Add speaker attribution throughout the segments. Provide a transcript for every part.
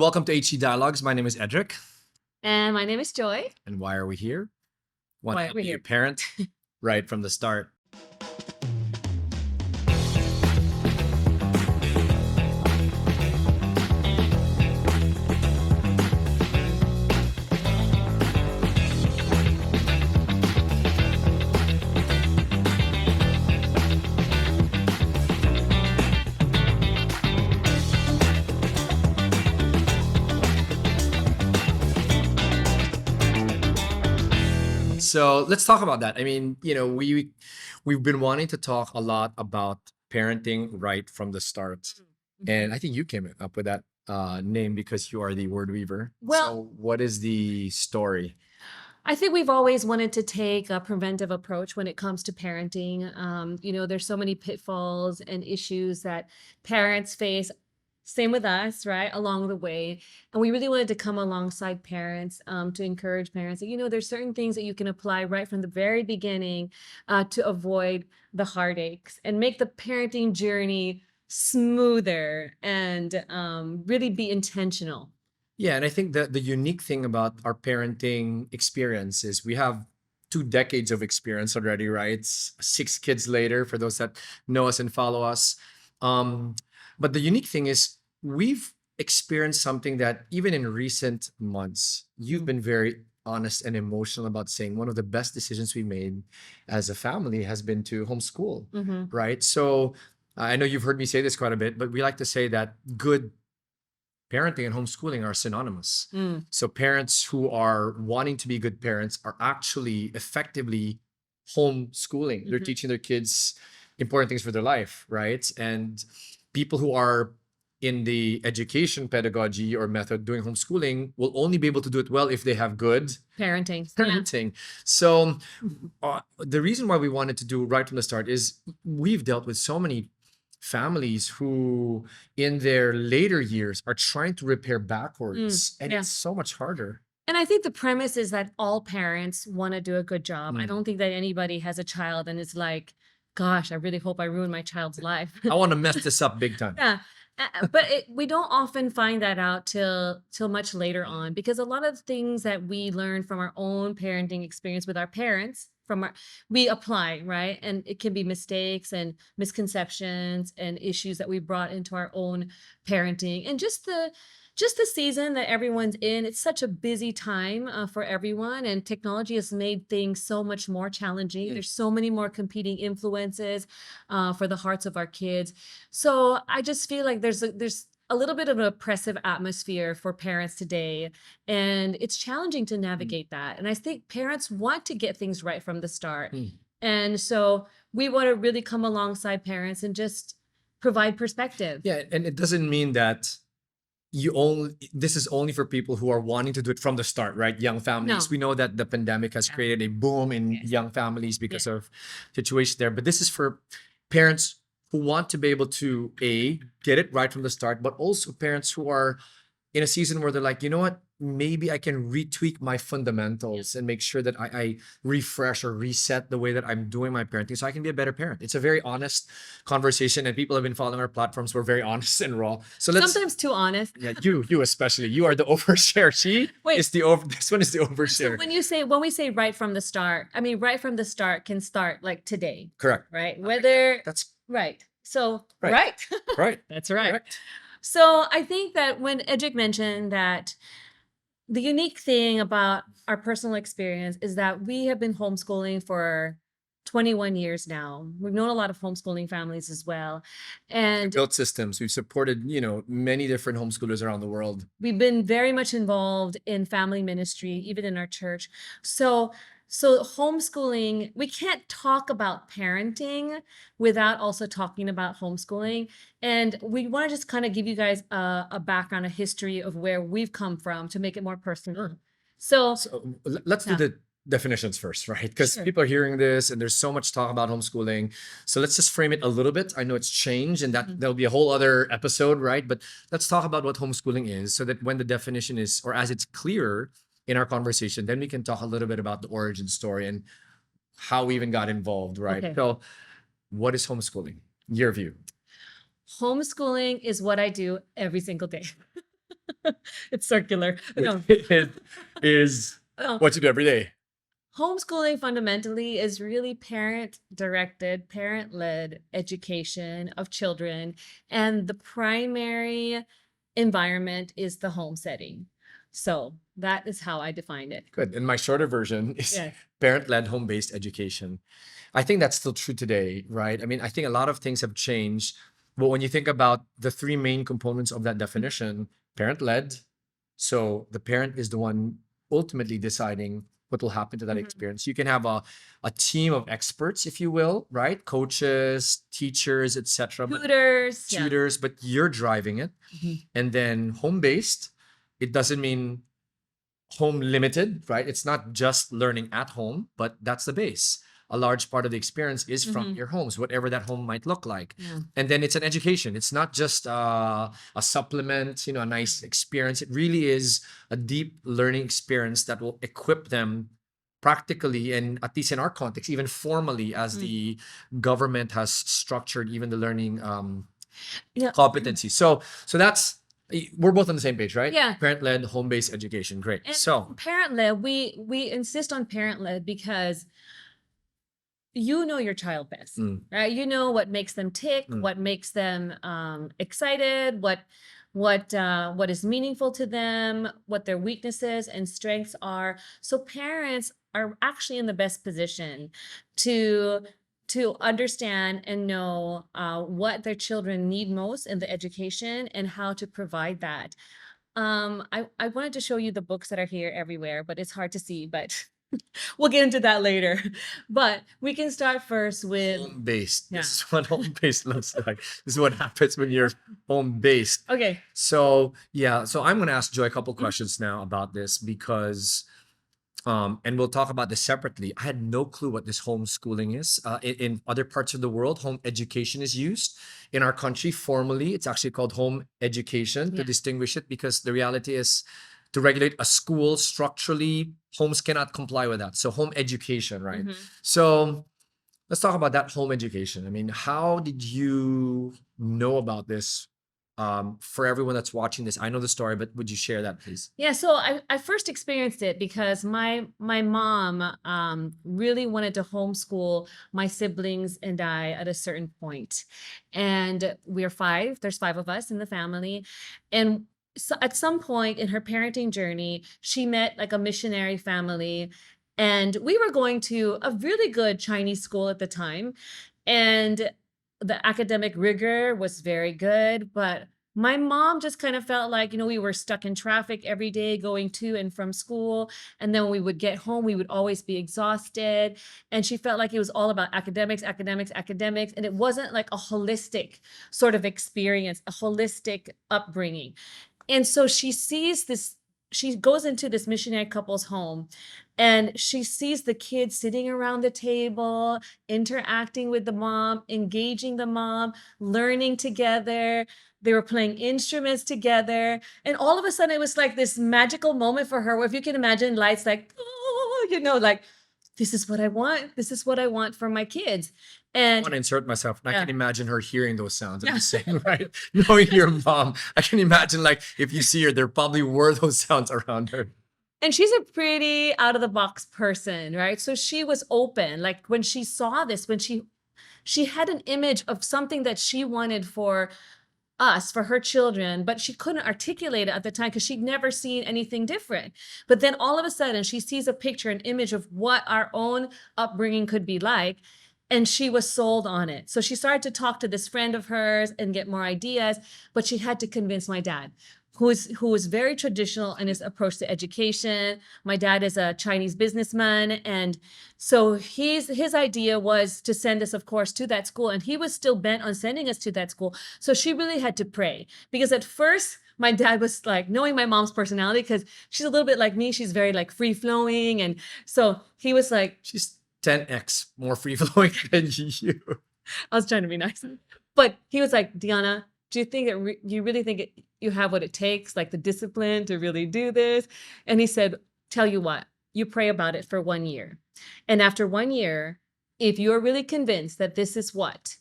Speaker 1: Welcome to HC Dialogues. My name is Edric.
Speaker 2: And my name is Joy.
Speaker 1: And why are we here? Want
Speaker 2: Why
Speaker 1: to
Speaker 2: are
Speaker 1: help
Speaker 2: we
Speaker 1: you
Speaker 2: here?
Speaker 1: parent right from the start. So let's talk about that. I mean, we've been wanting to talk a lot about parenting right from the start. And I think you came up with that name because you are the word weaver.
Speaker 2: Well-
Speaker 1: so what is the story?
Speaker 2: I think we've always wanted to take a preventive approach when it comes to parenting. There's so many pitfalls and issues that parents face. Same with us, right? Along the way. And we really wanted to come alongside parents to encourage parents that, there's certain things that you can apply right from the very beginning to avoid the heartaches and make the parenting journey smoother and really be intentional.
Speaker 1: Yeah, and I think that the unique thing about our parenting experience is we have 2 decades of experience already, right? 6 kids later, for those that know us and follow us. But the unique thing is we've experienced something that even in recent months, you've been very honest and emotional about saying one of the best decisions we made as a family has been to homeschool, right? So I know you've heard me say this quite a bit, but we like to say that good parenting and homeschooling are synonymous. So parents who are wanting to be good parents are actually effectively homeschooling. They're teaching their kids important things for their life, right? And people who are in the education pedagogy or method doing homeschooling will only be able to do it well if they have good
Speaker 2: Parenting.
Speaker 1: parenting. So the reason why we wanted to do right from the start is we've dealt with so many families who in their later years are trying to repair backwards and
Speaker 2: yeah.
Speaker 1: it's so much harder.
Speaker 2: And I think the premise is that all parents want to do a good job. I don't think that anybody has a child and is like, gosh, I really hope I ruined my child's life.
Speaker 1: I want to mess this up big time.
Speaker 2: Yeah. But we don't often find that out till much later on, because a lot of things that we learn from our own parenting experience with our parents we apply, right? And it can be mistakes and misconceptions and issues that we brought into our own parenting. And just the season that everyone's in, it's such a busy time for everyone, and technology has made things so much more challenging. There's so many more competing influences for the hearts of our kids. So I just feel like there's a little bit of an oppressive atmosphere for parents today, and it's challenging to navigate that. And I think parents want to get things right from the start. And so we want to really come alongside parents and just provide perspective.
Speaker 1: Yeah, and it doesn't mean that this is only for people who are wanting to do it from the start, right? Young families.
Speaker 2: No.
Speaker 1: We know that the pandemic has created a boom in young families because of situations there, but this is for parents who want to be able to get it right from the start, but also parents who are in a season where they're like, you know what, maybe I can retweak my fundamentals and make sure that I refresh or reset the way that I'm doing my parenting so I can be a better parent. It's a very honest conversation, and people have been following our platforms. We're very honest and raw. So let's
Speaker 2: Sometimes too honest.
Speaker 1: yeah, you especially. You are the overshare. She
Speaker 2: Wait.
Speaker 1: is this one is the overshare.
Speaker 2: So when we say right from the start, I mean right from the start can start like today,
Speaker 1: Correct.
Speaker 2: right? Whether
Speaker 1: That's
Speaker 2: right. So
Speaker 1: Right.
Speaker 2: right.
Speaker 1: right.
Speaker 2: That's right.
Speaker 1: Correct.
Speaker 2: So I think that when Edric mentioned that the unique thing about our personal experience is that we have been homeschooling for 21 years now. We've known a lot of homeschooling families as well. And
Speaker 1: Built systems. We've supported, many different homeschoolers around the world.
Speaker 2: we've been very much involved in family ministry, even in our church. So homeschooling, we can't talk about parenting without also talking about homeschooling. And we want to just kind of give you guys a background, a history of where we've come from to make it more personal. So
Speaker 1: So let's do
Speaker 2: Yeah.
Speaker 1: the definitions first, right? Because
Speaker 2: Sure.
Speaker 1: people are hearing this and there's so much talk about homeschooling. So let's just frame it a little bit. I know it's changed and that'll be a whole other episode, right? But let's talk about what homeschooling is so that when the definition is, or as it's clearer in our conversation, then we can talk a little bit about the origin story and how we even got involved, right?
Speaker 2: Okay.
Speaker 1: So what is homeschooling? Your view.
Speaker 2: homeschooling is what I do every single day. It's circular.
Speaker 1: which
Speaker 2: No,
Speaker 1: is
Speaker 2: no.
Speaker 1: what you do every day.
Speaker 2: Homeschooling fundamentally is really parent directed, parent led education of children. And the primary environment is the home setting. So that is how I defined it.
Speaker 1: Good. And my shorter version is
Speaker 2: Yes.
Speaker 1: parent-led home-based education. I think that's still true today, right? I mean, I think a lot of things have changed. But when you think about the three main components of that definition, parent-led, so the parent is the one ultimately deciding what will happen to that
Speaker 2: Mhm.
Speaker 1: experience. You can have a team of experts, if you will, right? Coaches, teachers, etc., but
Speaker 2: Tutors. Yeah.
Speaker 1: tutors, but you're driving it.
Speaker 2: Mhm.
Speaker 1: And then home-based, it doesn't mean home limited, right? It's not just learning at home, but that's the base. A large part of the experience is from
Speaker 2: Mhm.
Speaker 1: your homes, whatever that home might look like.
Speaker 2: Yeah.
Speaker 1: And then it's an education. It's not just a supplement, a nice experience. It really is a deep learning experience that will equip them practically, and at least in our context, even formally, as
Speaker 2: Mm.
Speaker 1: the government has structured even the learning
Speaker 2: Yeah.
Speaker 1: competency. So that's, we're both on the same page, right?
Speaker 2: Yeah.
Speaker 1: Parent-led, home-based education. Great.
Speaker 2: And
Speaker 1: So
Speaker 2: parent led, we insist on parent led because you know your child best,
Speaker 1: mm,
Speaker 2: right? You know what makes them tick,
Speaker 1: mm,
Speaker 2: what makes them excited, what is meaningful to them, what their weaknesses and strengths are. So parents are actually in the best position to understand and know what their children need most in the education and how to provide that. I wanted to show you the books that are here everywhere, but it's hard to see, but we'll get into that later. But we can start first with,
Speaker 1: home-based.
Speaker 2: yeah.
Speaker 1: This is what home-based looks like. This is what happens when you're home-based.
Speaker 2: Okay.
Speaker 1: So yeah, so I'm gonna ask Joy a couple
Speaker 2: Mhm.
Speaker 1: questions now about this because and we'll talk about this separately. I had no clue what this homeschooling is. In other parts of the world, home education is used. In our country, formally, it's actually called home education to
Speaker 2: Yeah.
Speaker 1: distinguish it, because the reality is, to regulate a school structurally, homes cannot comply with that. So home education, right?
Speaker 2: Mhm.
Speaker 1: So let's talk about that home education. I mean, how did you know about this? For everyone that's watching this, I know the story, but would you share that, please?
Speaker 2: Yeah, so I first experienced it because my mom really wanted to homeschool my siblings and I at a certain point. And we're five, there's five of us in the family. And so at some point in her parenting journey, she met like a missionary family. And we were going to a really good Chinese school at the time. And the academic rigor was very good, but my mom just kind of felt like, we were stuck in traffic every day going to and from school. And then when we would get home, we would always be exhausted. And she felt like it was all about academics, academics, academics. And it wasn't like a holistic sort of experience, a holistic upbringing. And so she goes into this missionary couple's home and she sees the kids sitting around the table, interacting with the mom, engaging the mom, learning together. They were playing instruments together. And all of a sudden, it was like this magical moment for her where, if you can imagine, lights like, oh, like, this is what I want. This is what I want for my kids.
Speaker 1: I
Speaker 2: And
Speaker 1: want to insert myself, and I
Speaker 2: yeah.
Speaker 1: can imagine her hearing those sounds. I'm
Speaker 2: Yeah.
Speaker 1: just saying, right? Knowing your mom, I can imagine, like, if you see her, there probably were those sounds around her.
Speaker 2: And she's a pretty out of the box person, right? So she was open. Like when she saw this, when she had an image of something that she wanted for us, for her children, but she couldn't articulate it at the time because she'd never seen anything different. But then all of a sudden, she sees a picture, an image of what our own upbringing could be like. And she was sold on it. So she started to talk to this friend of hers and get more ideas, but she had to convince my dad, who is very traditional in his approach to education. My dad is a Chinese businessman, and so his idea was to send us, of course, to that school, and he was still bent on sending us to that school. So she really had to pray, because at first my dad was like, knowing my mom's personality, because she's a little bit like me, she's very like free flowing, and so he was like,
Speaker 1: She's 10x more free flowing than you.
Speaker 2: I was trying to be nice, but he was like, Deanna, do you think that you really think you have what it takes, like the discipline to really do this? And he said, tell you what, you pray about it for 1 year. And after 1 year, if you're really convinced that this is what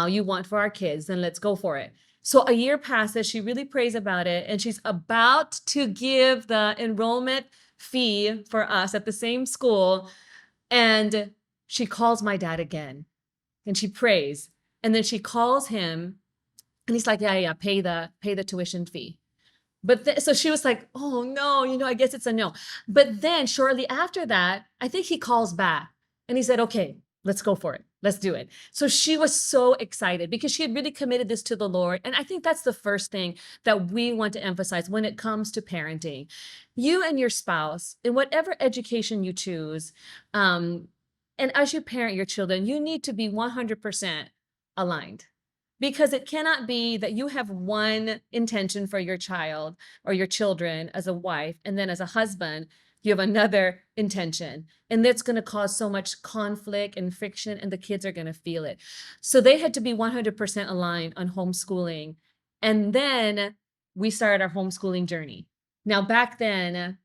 Speaker 2: you want for our kids, then let's go for it. So a year passes, she really prays about it, and she's about to give the enrollment fee for us at the same school. And she calls my dad again and she prays. And then she calls him and he's like, yeah, pay the tuition fee. But so she was like, oh no, I guess it's a no. But then shortly after that, I think he calls back and he said, okay, let's go for it. Let's do it. So she was so excited because she had really committed this to the Lord. And I think that's the first thing that we want to emphasize when it comes to parenting. You and your spouse, in whatever education you choose, and as you parent your children, you need to be 100% aligned, because it cannot be that you have one intention for your child or your children as a wife, and then as a husband, you have another intention. And that's going to cause so much conflict and friction, and the kids are going to feel it. So they had to be 100% aligned on homeschooling. And then we started our homeschooling journey. Now, back then,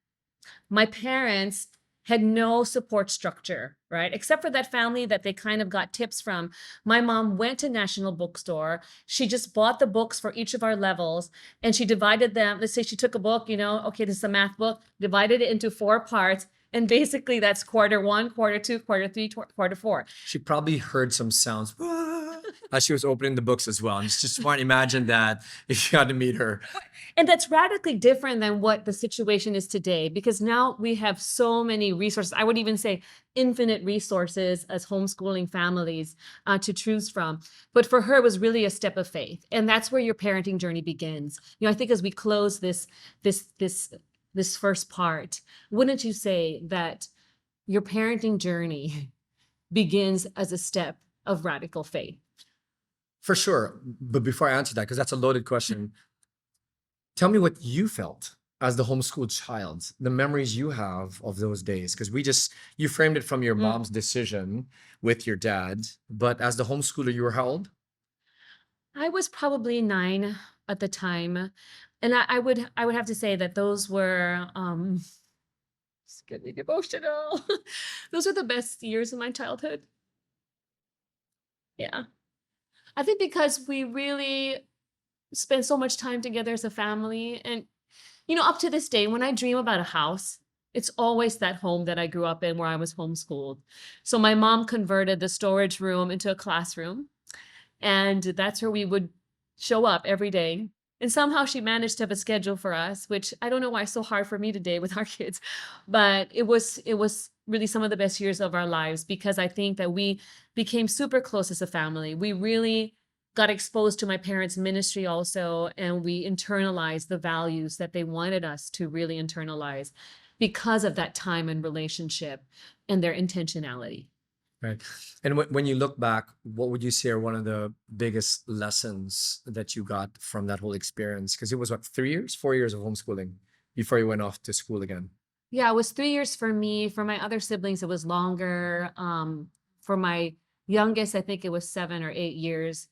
Speaker 2: my parents had no support structure, right? Except for that family that they kind of got tips from. My mom went to National Bookstore. She just bought the books for each of our levels and she divided them. Let's say she took a book, okay, this is a math book, divided it into 4 parts. And basically that's quarter 1, quarter 2, quarter 3, quarter 4.
Speaker 1: She probably heard some sounds as she was opening the books as well. And just want to imagine that if you had to meet her.
Speaker 2: And that's radically different than what the situation is today, because now we have so many resources. I would even say infinite resources as homeschooling families to choose from. But for her, it was really a step of faith. And that's where your parenting journey begins. I think as we close this first part, wouldn't you say that your parenting journey begins as a step of radical faith?
Speaker 1: For sure. But before I answer that, because that's a loaded question, tell me what you felt as the homeschooled child, the memories you have of those days. Because you framed it from your mom's decision with your dad. But as the homeschooler, you were how old?
Speaker 2: I was probably 9 at the time. And I would have to say that those were it's getting emotional. Those are the best years of my childhood. Yeah. I think because we really spent so much time together as a family. And, up to this day, when I dream about a house, it's always that home that I grew up in where I was homeschooled. So my mom converted the storage room into a classroom. And that's where we would show up every day. And somehow she managed to have a schedule for us, which I don't know why it's so hard for me today with our kids. But it was really some of the best years of our lives, because I think that we became super close as a family. We really got exposed to my parents' ministry also, and we internalized the values that they wanted us to really internalize because of that time and relationship and their intentionality.
Speaker 1: Right. And when you look back, what would you say are one of the biggest lessons that you got from that whole experience? Because it was what, 3 years, 4 years of homeschooling before you went off to school again.
Speaker 2: Yeah, it was 3 years for me. For my other siblings, it was longer. For my youngest, I think it was 7 or 8 years.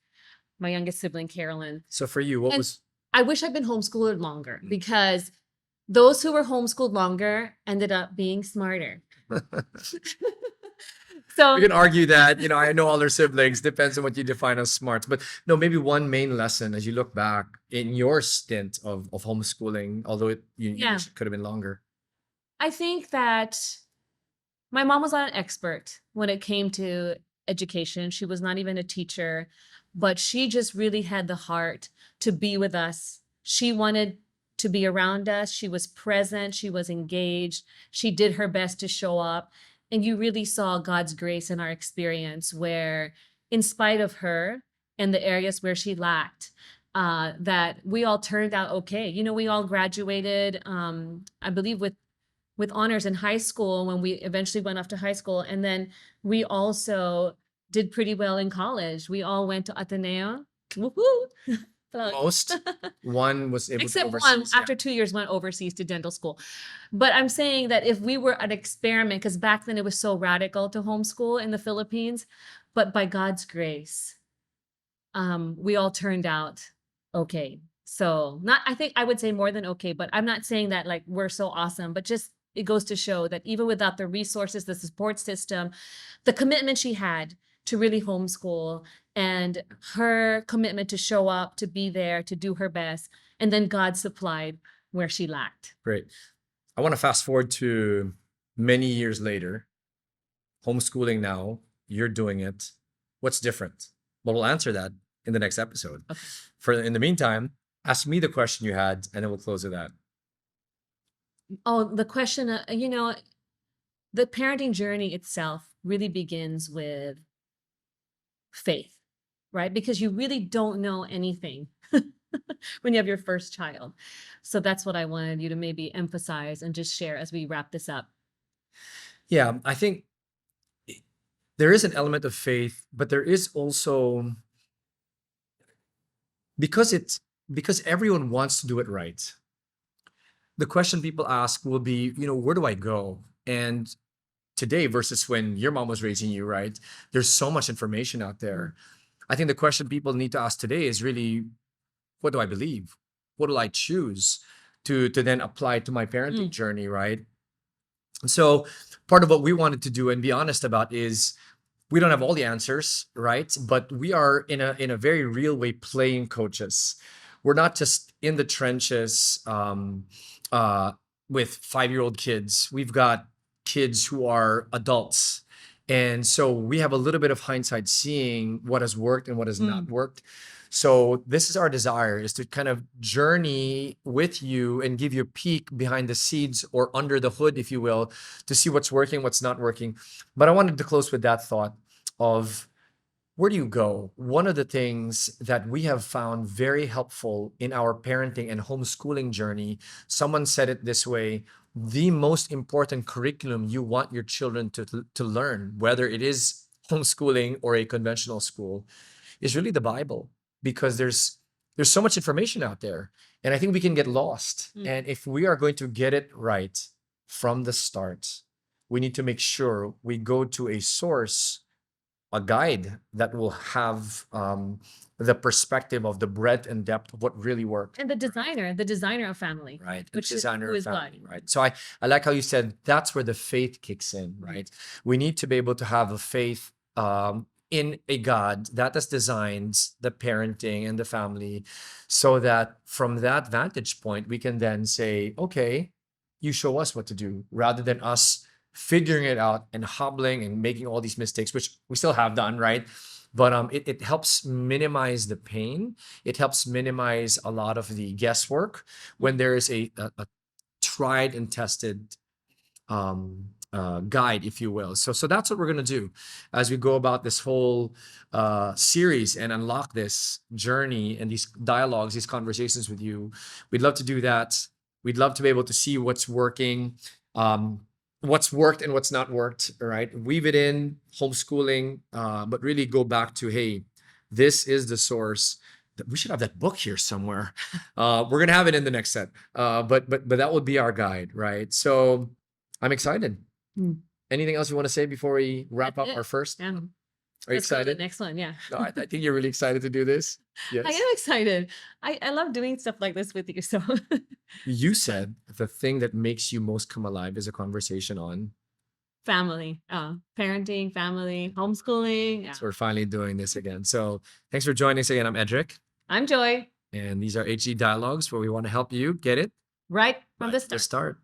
Speaker 2: My youngest sibling, Carolyn.
Speaker 1: So for you, what
Speaker 2: And
Speaker 1: was
Speaker 2: I wish I'd been homeschooled longer, because those who were homeschooled longer ended up being smarter. So
Speaker 1: we can argue that, I know all their siblings, depends on what you define as smart. But no, maybe one main lesson as you look back in your stint of homeschooling, although you
Speaker 2: yeah,
Speaker 1: wish it could have been longer.
Speaker 2: I think that my mom was not an expert when it came to education. She was not even a teacher, but she just really had the heart to be with us. She wanted to be around us. She was present. She was engaged. She did her best to show up. And you really saw God's grace in our experience, where, in spite of her and the areas where she lacked, that we all turned out okay. We all graduated, I believe, with honors in high school when we eventually went off to high school. And then we also did pretty well in college. We all went to Ateneo. Woohoo! Plug.
Speaker 1: Most one was able to
Speaker 2: Except one,
Speaker 1: overseas. Yeah.
Speaker 2: after 2 years, went overseas to dental school. But I'm saying that if we were an experiment, because back then it was so radical to homeschool in the Philippines, but by God's grace, we all turned out okay. So I think I would say more than okay, but I'm not saying that like we're so awesome, but just it goes to show that even without the resources, the support system, the commitment she had to really homeschool, and her commitment to show up, to be there, to do her best. And then God supplied where she lacked.
Speaker 1: Great. I want to fast forward to many years later, homeschooling now, you're doing it. What's different? Well, we'll answer that in the next episode.
Speaker 2: Okay.
Speaker 1: For in the meantime, ask me the question you had, and then we'll close with that.
Speaker 2: Oh, the question, the parenting journey itself really begins with faith, right? Because you really don't know anything when you have your first child. So that's what I wanted you to maybe emphasize and just share as we wrap this up.
Speaker 1: Yeah, I think there is an element of faith, but there is also because everyone wants to do it right. The question people ask will be, where do I go? And today versus when your mom was raising you, right? There's so much information out there. I think the question people need to ask today is really, what do I believe? What will I choose to then apply to my parenting journey, right? So part of what we wanted to do and be honest about is we don't have all the answers, right? But we are in a very real way playing coaches. We're not just in the trenches with 5-year-old kids. We've got kids who are adults. And so we have a little bit of hindsight seeing what has worked and what has not worked. So this is our desire, is to kind of journey with you and give you a peek behind the scenes or under the hood, if you will, to see what's working, what's not working. But I wanted to close with that thought of, where do you go? One of the things that we have found very helpful in our parenting and homeschooling journey, someone said it this way: the most important curriculum you want your children to learn, whether it is homeschooling or a conventional school, is really the Bible, because there's so much information out there, and I think we can get lost. And if we are going to get it right from the start, we need to make sure we go to a source, a guide that will have the perspective of the breadth and depth of what really works.
Speaker 2: And the designer of family,
Speaker 1: Right.
Speaker 2: which
Speaker 1: Designer
Speaker 2: who
Speaker 1: of
Speaker 2: is God.
Speaker 1: family, right? So I like how you said that's where the faith kicks in, right? We need to be able to have a faith in a God that has designed the parenting and the family, so that from that vantage point, we can then say, okay, you show us what to do, rather than us figuring it out and hobbling and making all these mistakes, which we still have done, right? But it helps minimize the pain. It helps minimize a lot of the guesswork when there is a tried and tested guide, if you will. So that's what we're gonna do as we go about this whole series and unlock this journey and these dialogues, these conversations with you. We'd love to do that. We'd love to be able to see what's working, what's worked and what's not worked. All right, weave it in homeschooling, but really go back to, hey, this is the source. We should have that book here somewhere. We're gonna have it in the next set, but that would be our guide, right? So I'm excited. Anything else you want to say before we wrap up our first?
Speaker 2: Yeah.
Speaker 1: Are you
Speaker 2: Let's go to the
Speaker 1: excited?
Speaker 2: next one. Yeah.
Speaker 1: No, I think you're really excited to do this. Yes.
Speaker 2: I am excited. I love doing stuff like this with you. So
Speaker 1: You said the thing that makes you most come alive is a conversation on.
Speaker 2: family, parenting, family, homeschooling. Yeah.
Speaker 1: So we're finally doing this again. So thanks for joining us again. I'm Edric,
Speaker 2: I'm Joy,
Speaker 1: and these are HG Dialogues, where we want to help you get it
Speaker 2: right from
Speaker 1: right
Speaker 2: the
Speaker 1: at the
Speaker 2: start.
Speaker 1: start.